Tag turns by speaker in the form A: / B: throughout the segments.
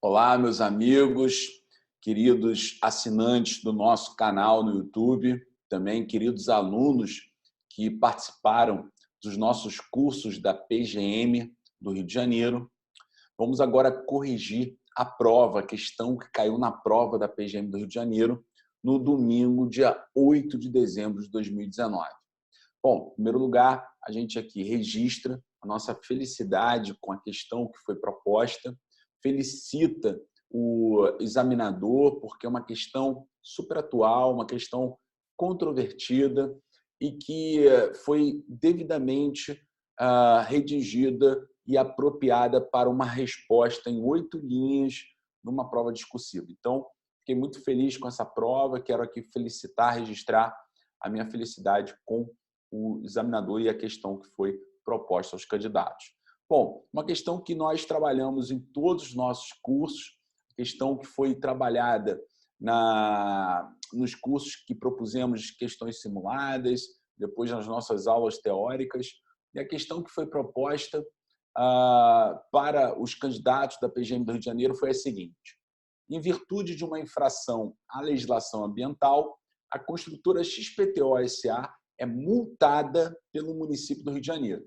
A: Olá, meus amigos, queridos assinantes do nosso canal no YouTube, também queridos alunos que participaram dos nossos cursos da PGM do Rio de Janeiro. Vamos agora corrigir a prova, a questão que caiu na prova da PGM do Rio de Janeiro no domingo, dia 8 de dezembro de 2019. Bom, em primeiro lugar, a gente aqui registra a nossa felicidade com a questão que foi proposta, felicita o examinador, porque é uma questão super atual, uma questão controvertida e que foi devidamente redigida e apropriada para uma resposta em 8 linhas numa prova discursiva. Então, fiquei muito feliz com essa prova, quero aqui felicitar, registrar a minha felicidade com o examinador e a questão que foi proposta aos candidatos. Bom, uma questão que nós trabalhamos em todos os nossos cursos, questão que foi trabalhada nos cursos que propusemos questões simuladas, depois nas nossas aulas teóricas, e a questão que foi proposta para os candidatos da PGM do Rio de Janeiro foi a seguinte: em virtude de uma infração à legislação ambiental, a construtora XPTO SA é multada pelo município do Rio de Janeiro.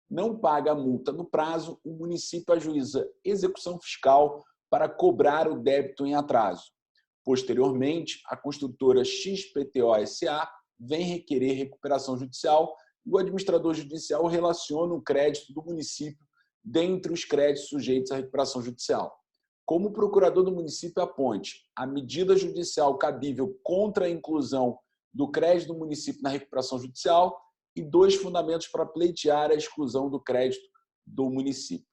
A: Não paga a multa no prazo, o município ajuiza execução fiscal para cobrar o débito em atraso. Posteriormente, a construtora XPTO SA vem requerer recuperação judicial e o administrador judicial relaciona o crédito do município dentre os créditos sujeitos à recuperação judicial. Como o procurador do município aponte a medida judicial cabível contra a inclusão do crédito do município na recuperação judicial e 2 fundamentos para pleitear a exclusão do crédito do município.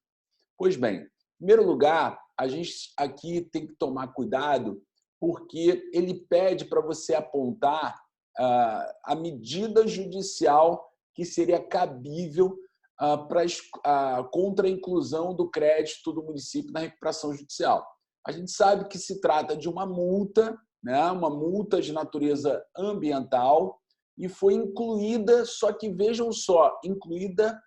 A: Pois bem, em primeiro lugar, a gente aqui tem que tomar cuidado porque ele pede para você apontar a medida judicial que seria cabível contra a inclusão do crédito do município na recuperação judicial. A gente sabe que se trata de uma multa, né, uma multa de natureza ambiental, e foi incluída, só que vejam só, incluída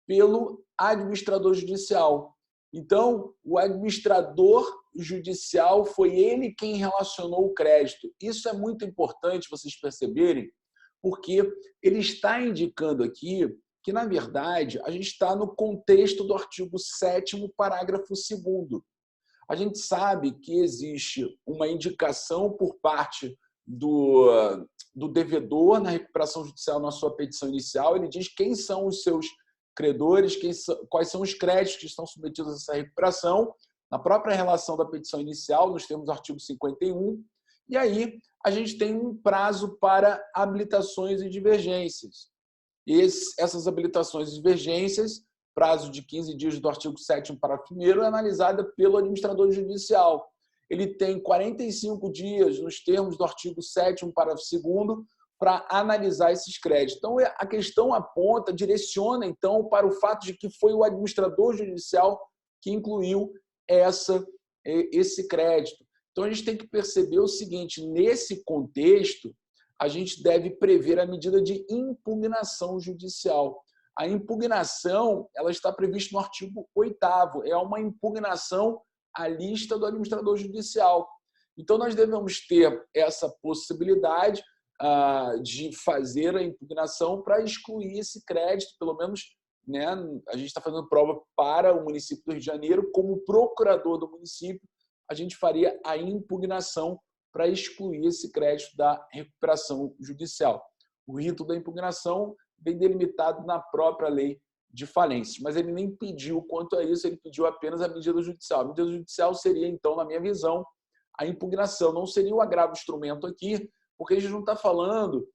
A: pelo administrador judicial. Então, o administrador judicial foi ele quem relacionou o crédito. Isso é muito importante vocês perceberem, porque ele está indicando aqui que, na verdade, a gente está no contexto do artigo 7º, parágrafo 2º. A gente sabe que existe uma indicação por parte do devedor na recuperação judicial na sua petição inicial. Ele diz quem são os seus credores, quais são os créditos que estão submetidos a essa recuperação, na própria relação da petição inicial, nos termos do artigo 51, e aí a gente tem um prazo para habilitações e divergências. Essas habilitações e divergências, prazo de 15 dias do artigo 7º, parágrafo 1º, é analisada pelo administrador judicial. Ele tem 45 dias, nos termos do artigo 7º, parágrafo 2º, para analisar esses créditos. Então, a questão aponta, direciona, então, para o fato de que foi o administrador judicial que incluiu esse crédito. Então, a gente tem que perceber o seguinte: nesse contexto, a gente deve prever a medida de impugnação judicial. A impugnação ela está prevista no artigo 8º, é uma impugnação à lista do administrador judicial. Então, nós devemos ter essa possibilidade de fazer a impugnação para excluir esse crédito, pelo menos, né, a gente está fazendo prova para o município do Rio de Janeiro, como procurador do município, a gente faria a impugnação para excluir esse crédito da recuperação judicial. O rito da impugnação vem delimitado na própria lei de falência, mas ele nem pediu quanto a isso, ele pediu apenas a medida judicial. A medida judicial seria, então, na minha visão, a impugnação, não seria o agravo instrumento aqui, porque a gente não está falando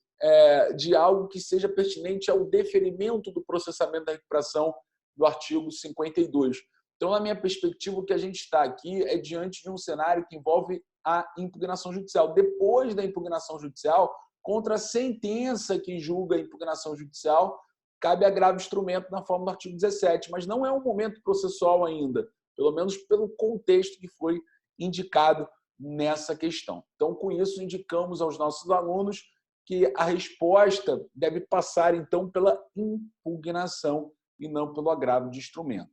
A: de algo que seja pertinente ao deferimento do processamento da recuperação do artigo 52. Então, na minha perspectiva, o que a gente está aqui é diante de um cenário que envolve a impugnação judicial. Depois da impugnação judicial, contra a sentença que julga a impugnação judicial, cabe agravo instrumento na forma do artigo 17, mas não é um momento processual ainda, pelo menos pelo contexto que foi indicado nessa questão. Então, com isso, indicamos aos nossos alunos que a resposta deve passar, então, pela impugnação e não pelo agravo de instrumento.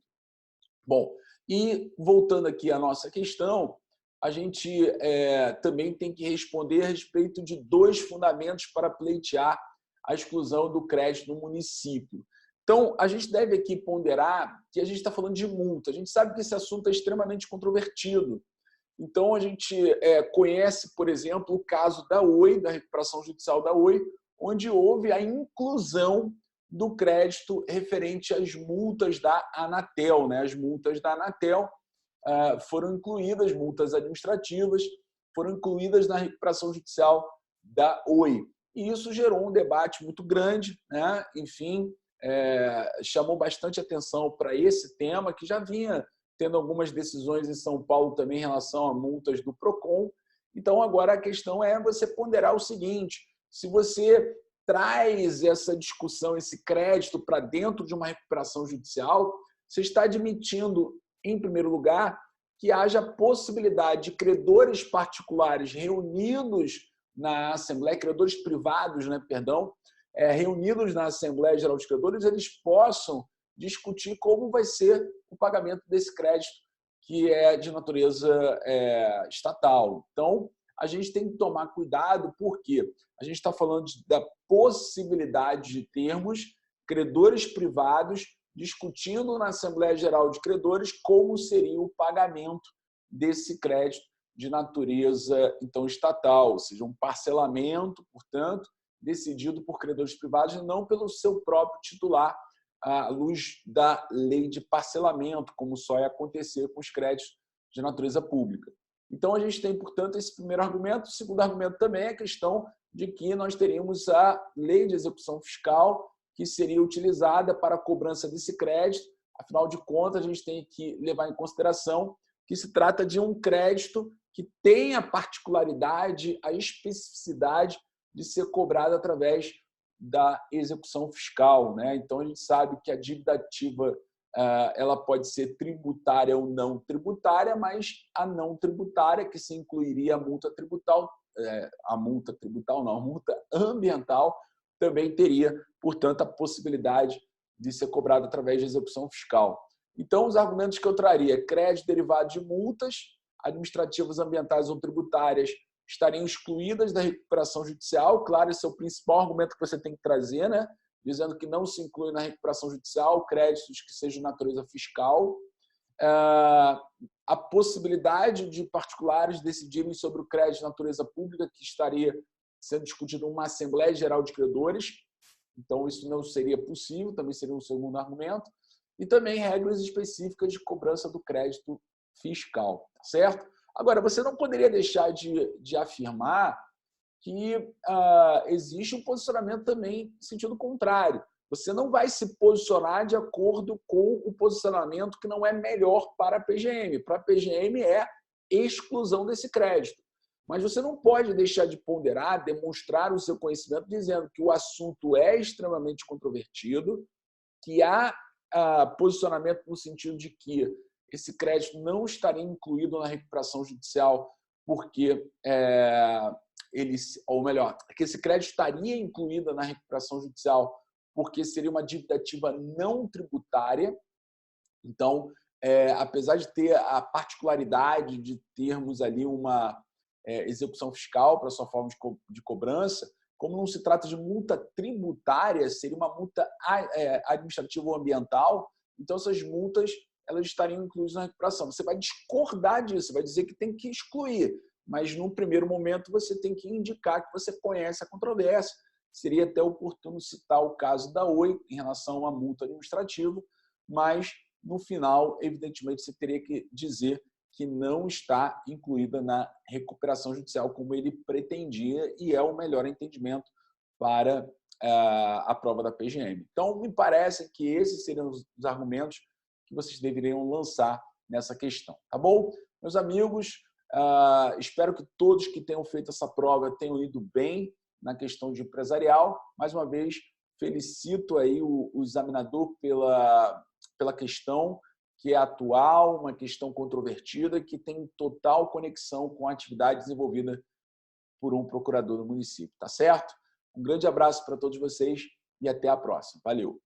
A: Bom, e voltando aqui à nossa questão, a gente também tem que responder a respeito de 2 fundamentos para pleitear a exclusão do crédito no município. Então, a gente deve aqui ponderar que a gente está falando de multa. A gente sabe que esse assunto é extremamente controvertido. Então, a gente conhece, por exemplo, o caso da Oi, da recuperação judicial da Oi, onde houve a inclusão do crédito referente às multas da Anatel. Né? As multas da Anatel foram incluídas, multas administrativas, foram incluídas na recuperação judicial da Oi. E isso gerou um debate muito grande, né? Enfim, chamou bastante atenção para esse tema, que já vinha tendo algumas decisões em São Paulo também em relação a multas do PROCON. Então, agora a questão é você ponderar o seguinte: se você traz essa discussão, esse crédito para dentro de uma recuperação judicial, você está admitindo, em primeiro lugar, que haja possibilidade de credores particulares reunidos na Assembleia, credores privados, né, perdão, reunidos na Assembleia Geral dos Credores, eles possam discutir como vai ser o pagamento desse crédito que é de natureza estatal. Então, a gente tem que tomar cuidado, porque a gente está falando da possibilidade de termos credores privados discutindo na Assembleia Geral de Credores como seria o pagamento desse crédito de natureza, então, estatal, ou seja, um parcelamento, portanto, decidido por credores privados e não pelo seu próprio titular, à luz da lei de parcelamento, como só ia acontecer com os créditos de natureza pública. Então, a gente tem, portanto, esse primeiro argumento. O segundo argumento também é a questão de que nós teríamos a lei de execução fiscal, que seria utilizada para a cobrança desse crédito. Afinal de contas, a gente tem que levar em consideração que se trata de um crédito que tem a particularidade, a especificidade de ser cobrado através da execução fiscal, né? Então, a gente sabe que a dívida ativa ela pode ser tributária ou não tributária, mas a não tributária, que se incluiria a multa tributal, a multa ambiental, também teria, portanto, a possibilidade de ser cobrado através de execução fiscal. Então, os argumentos que eu traria: crédito derivado de multas administrativas, ambientais ou tributárias estariam excluídas da recuperação judicial. Claro, esse é o principal argumento que você tem que trazer, né? Dizendo que não se inclui na recuperação judicial créditos que sejam de natureza fiscal. A possibilidade de particulares decidirem sobre o crédito de natureza pública, que estaria sendo discutido numa Assembleia Geral de Credores. Então, isso não seria possível, também seria um segundo argumento. E também regras específicas de cobrança do crédito fiscal, certo? Agora, você não poderia deixar de afirmar que existe um posicionamento também em sentido contrário. Você não vai se posicionar de acordo com o posicionamento que não é melhor para a PGM. Para a PGM é exclusão desse crédito. Mas você não pode deixar de ponderar, demonstrar o seu conhecimento, dizendo que o assunto é extremamente controvertido, que há posicionamento no sentido de que esse crédito não estaria incluído na recuperação judicial, porque ou melhor, que esse crédito estaria incluído na recuperação judicial porque seria uma dívida ativa não tributária. Então, apesar de ter a particularidade de termos ali uma execução fiscal para sua forma de cobrança, como não se trata de multa tributária, seria uma multa administrativa ou ambiental, então essas multas elas estariam incluídas na recuperação. Você vai discordar disso, vai dizer que tem que excluir, mas, num primeiro momento, você tem que indicar que você conhece a controvérsia. Seria até oportuno citar o caso da Oi em relação à multa administrativa, mas, no final, evidentemente, você teria que dizer que não está incluída na recuperação judicial como ele pretendia, e é o melhor entendimento para a prova da PGM. Então, me parece que esses seriam os argumentos que vocês deveriam lançar nessa questão. Tá bom? Meus amigos, espero que todos que tenham feito essa prova tenham ido bem na questão de empresarial. Mais uma vez, felicito aí o examinador pela questão que é atual, uma questão controvertida, que tem total conexão com a atividade desenvolvida por um procurador do município. Tá certo? Um grande abraço para todos vocês e até a próxima. Valeu!